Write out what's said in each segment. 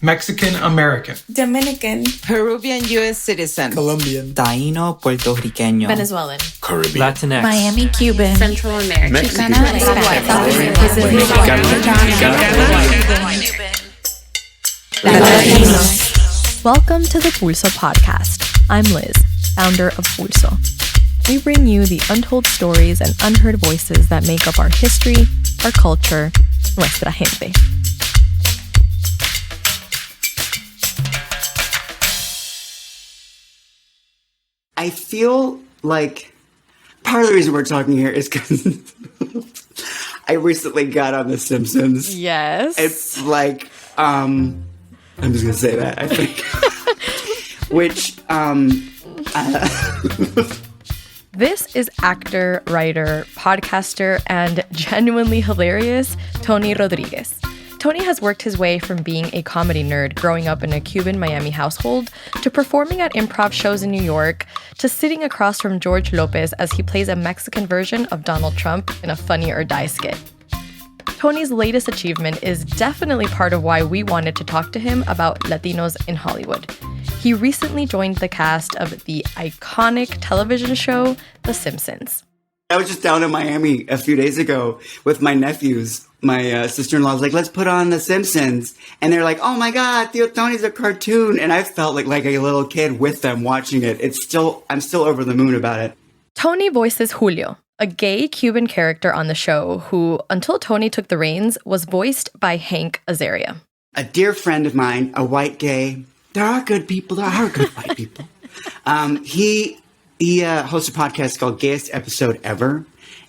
Mexican American, Dominican, Peruvian U.S. citizen, Colombian, Taíno, puertorriqueño, Venezuelan, Caribbean, Latinx, Miami Cuban, Central American, Mexican, Latinos. Welcome to the Pulso Podcast. I'm Liz, founder of Pulso. We bring you the untold stories and unheard voices that make up our history, our culture, nuestra gente. I feel like part of the reason we're talking here is because I recently got on The Simpsons. Yes. It's like, I'm just going to say that, I think. Which, This is actor, writer, podcaster, and genuinely hilarious Tony Rodriguez. Tony has worked his way from being a comedy nerd growing up in a Cuban Miami household to performing at improv shows in New York to sitting across from George Lopez as he plays a Mexican version of Donald Trump in a Funny or Die skit. Tony's latest achievement is definitely part of why we wanted to talk to him about Latinos in Hollywood. He recently joined the cast of the iconic television show, The Simpsons. I was just down in Miami a few days ago with my nephews. My sister-in-law was like, let's put on The Simpsons. And they're like, oh my God, Tío Tony's a cartoon. And I felt like a little kid with them watching it. I'm still over the moon about it. Tony voices Julio, a gay Cuban character on the show who, until Tony took the reins, was voiced by Hank Azaria. A dear friend of mine, a white gay. There are good people. There are good white people. He hosts a podcast called Gayest Episode Ever.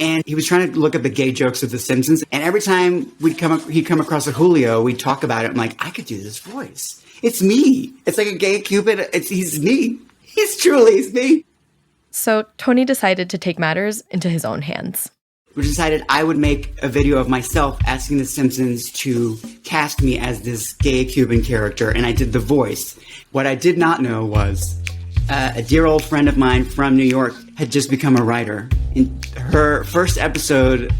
And he was trying to look at the gay jokes of The Simpsons. And every time he'd come across a Julio, we'd talk about it. I'm like, I could do this voice. It's me. It's like a gay Cuban. He's me. He's me. So Tony decided to take matters into his own hands. We decided I would make a video of myself asking The Simpsons to cast me as this gay Cuban character. And I did the voice. What I did not know was a dear old friend of mine from New York had just become a writer. And her first episode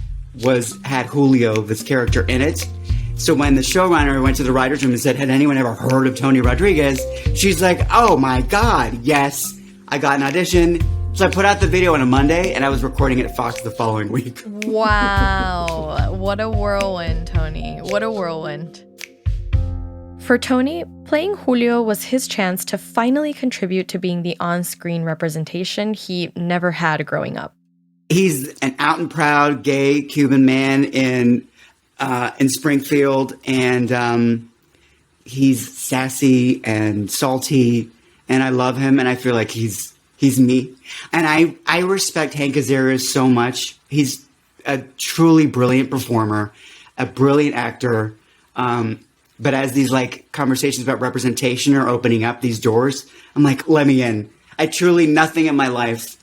had Julio, this character, in it. So when the showrunner went to the writer's room and said, had anyone ever heard of Tony Rodriguez? She's like, oh my God, yes. I got an audition. So I put out the video on a Monday, and I was recording it at Fox the following week. Wow. What a whirlwind, Tony. What a whirlwind. For Tony, playing Julio was his chance to finally contribute to being the on-screen representation he never had growing up. He's an out and proud gay Cuban man in Springfield, and he's sassy and salty, and I love him, and I feel like he's me. And I respect Hank Azaria so much. He's a truly brilliant performer, a brilliant actor. But as these conversations about representation are opening up these doors, I'm like, let me in. Nothing in my life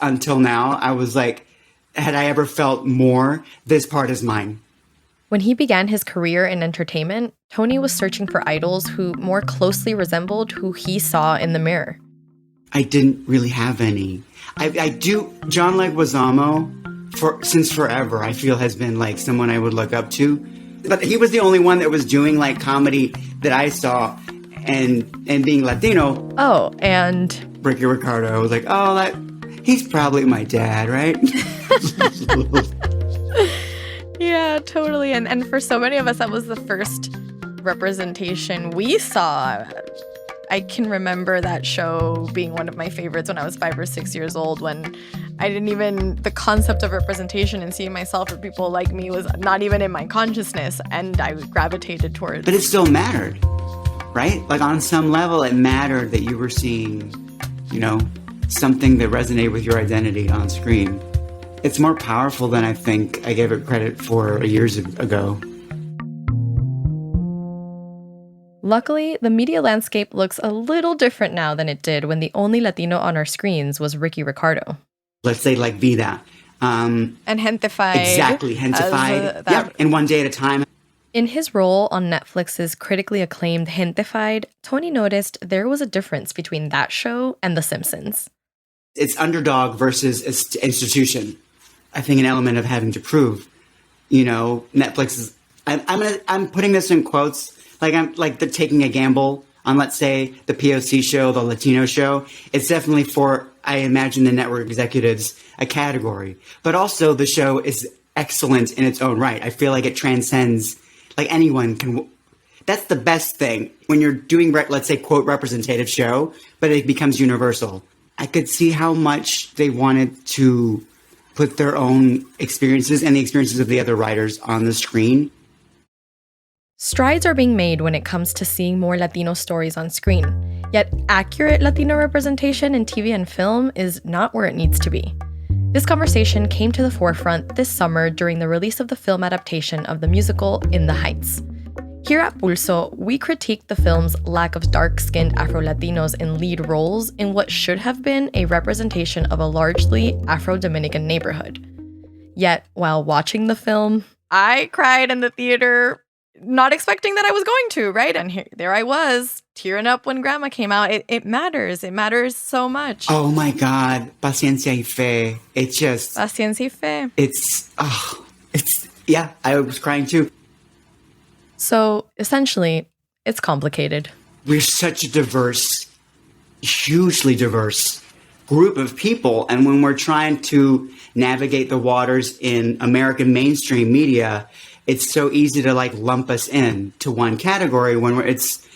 until now, I was like, had I ever felt more, this part is mine. When he began his career in entertainment, Tony was searching for idols who more closely resembled who he saw in the mirror. I didn't really have any. I do. John Leguizamo, since forever, I feel has been someone I would look up to. But he was the only one that was doing comedy that I saw, and being Latino. Oh, and Ricky Ricardo. I was like, he's probably my dad, right? Yeah, totally. And for so many of us, that was the first representation we saw. I can remember that show being one of my favorites when I was 5 or 6 years old, when I didn't even, the concept of representation and seeing myself or people like me was not even in my consciousness, and I gravitated towards. But it still mattered, right? On some level, it mattered that you were seeing, something that resonated with your identity on screen. It's more powerful than I think I gave it credit for years ago. Luckily, the media landscape looks a little different now than it did when the only Latino on our screens was Ricky Ricardo. Let's say Vida. And Gentified. Exactly, Gentified. Yeah, and One Day at a Time. In his role on Netflix's critically acclaimed Gentified, Tony noticed there was a difference between that show and The Simpsons. It's underdog versus institution. I think an element of having to prove. Netflix is. I'm putting this in quotes Like I'm like the taking a gamble on, let's say, the POC show, the Latino show. It's definitely for, I imagine, the network executives, a category. But also the show is excellent in its own right. I feel like it transcends, like anyone can. That's the best thing when you're doing, let's say, quote, representative show, but it becomes universal. I could see how much they wanted to put their own experiences and the experiences of the other writers on the screen. Strides are being made when it comes to seeing more Latino stories on screen. Yet accurate Latino representation in TV and film is not where it needs to be. This conversation came to the forefront this summer during the release of the film adaptation of the musical In the Heights. Here at Pulso, we critiqued the film's lack of dark-skinned Afro-Latinos in lead roles in what should have been a representation of a largely Afro-Dominican neighborhood. Yet, while watching the film, I cried in the theater, not expecting that I was going to, right? And there I was, tearing up when Grandma came out. It matters. It matters so much. Oh my God. Paciencia y fe. It's just... Paciencia y fe. Yeah, I was crying too. So, essentially, it's complicated. We're such a diverse, hugely diverse group of people. And when we're trying to navigate the waters in American mainstream media, it's so easy to like lump us in to one category when it's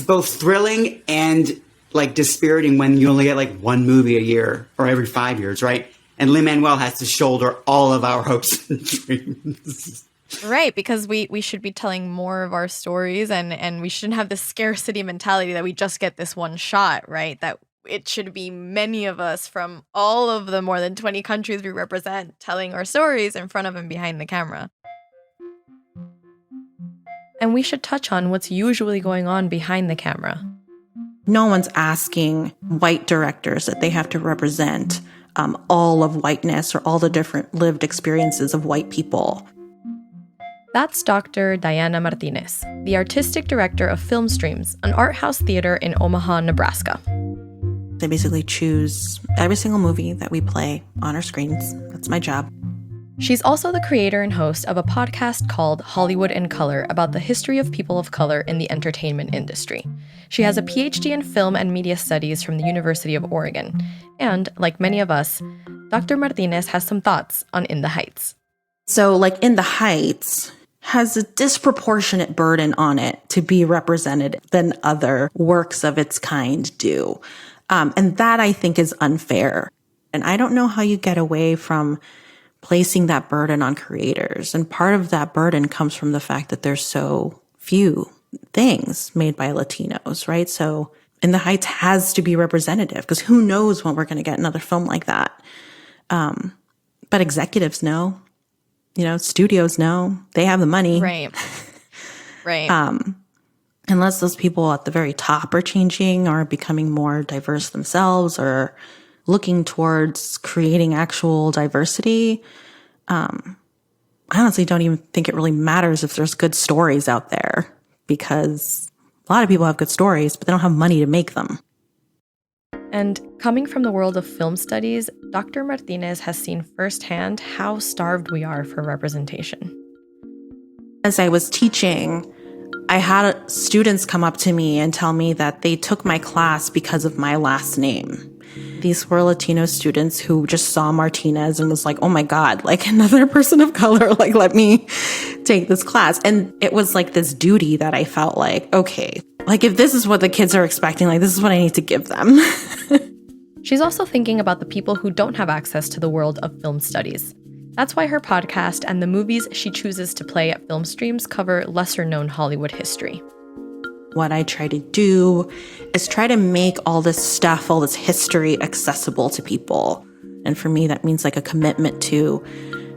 both thrilling and like dispiriting when you only get like one movie a year or every 5 years, right? And Lin-Manuel has to shoulder all of our hopes and dreams. Right, because we should be telling more of our stories and we shouldn't have this scarcity mentality that we just get this one shot, right? That it should be many of us from all of the more than 20 countries we represent telling our stories in front of and behind the camera. And we should touch on what's usually going on behind the camera. No one's asking white directors that they have to represent all of whiteness or all the different lived experiences of white people. That's Dr. Diana Martinez, the artistic director of Film Streams, an art house theater in Omaha, Nebraska. They basically choose every single movie that we play on our screens. That's my job. She's also the creator and host of a podcast called Hollywood in Color about the history of people of color in the entertainment industry. She has a PhD in film and media studies from the University of Oregon. And, like many of us, Dr. Martinez has some thoughts on In the Heights. So, like, In the Heights has a disproportionate burden on it to be represented than other works of its kind do. And that, I think, is unfair. And I don't know how you get away from placing that burden on creators. And part of that burden comes from the fact that there's so few things made by Latinos, right? So In the Heights has to be representative because who knows when we're going to get another film like that. But executives know. You know, studios know. They have the money. Right. Right. Unless those people at the very top are changing or becoming more diverse themselves or looking towards creating actual diversity, I honestly don't even think it really matters if there's good stories out there because a lot of people have good stories, but they don't have money to make them. And coming from the world of film studies, Dr. Martinez has seen firsthand how starved we are for representation. As I was teaching, I had students come up to me and tell me that they took my class because of my last name. These were Latino students who just saw Martinez and was like, oh my God, like another person of color, like let me take this class. And it was like this duty that I felt like, okay, like if this is what the kids are expecting, like this is what I need to give them. She's also thinking about the people who don't have access to the world of film studies. That's why her podcast and the movies she chooses to play at Film Streams cover lesser-known Hollywood history. What I try to do is try to make all this stuff, all this history accessible to people. And for me, that means like a commitment to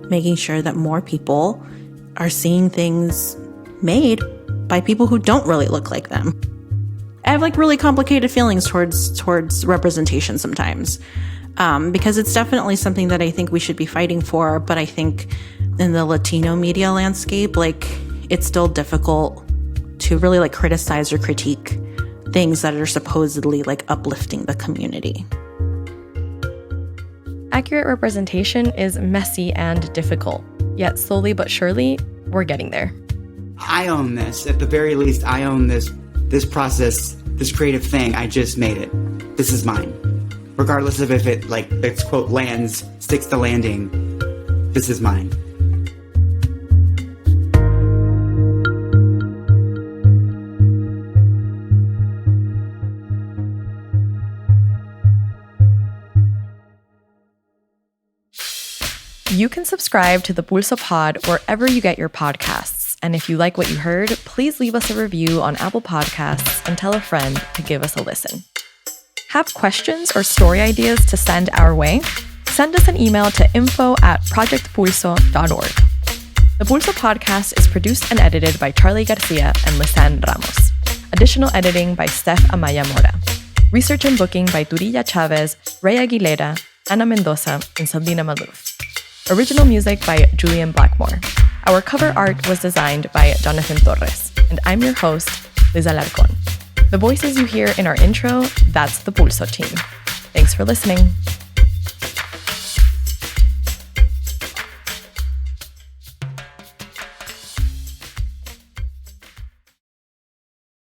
making sure that more people are seeing things made by people who don't really look like them. I have like really complicated feelings towards representation sometimes. Because it's definitely something that I think we should be fighting for. But I think in the Latino media landscape, like it's still difficult to really like criticize or critique things that are supposedly like uplifting the community. Accurate representation is messy and difficult, yet slowly but surely, we're getting there. I own this. At the very least, I own this process, this creative thing. I just made it. This is mine. Regardless of if it, like, it's quote, lands, sticks the landing, this is mine. You can subscribe to the Pulso Pod wherever you get your podcasts. And if you like what you heard, please leave us a review on Apple Podcasts and tell a friend to give us a listen. Have questions or story ideas to send our way? Send us an email to info@projectpulso.org. The Pulso Podcast is produced and edited by Charlie Garcia and Lisanne Ramos. Additional editing by Steph Amaya Mora. Research and booking by Turilla Chavez, Ray Aguilera, Ana Mendoza, and Saldina Maluf. Original music by Julian Blackmore. Our cover art was designed by Jonathan Torres. And I'm your host, Liz Alarcón. The voices you hear in our intro, that's the Pulso team. Thanks for listening.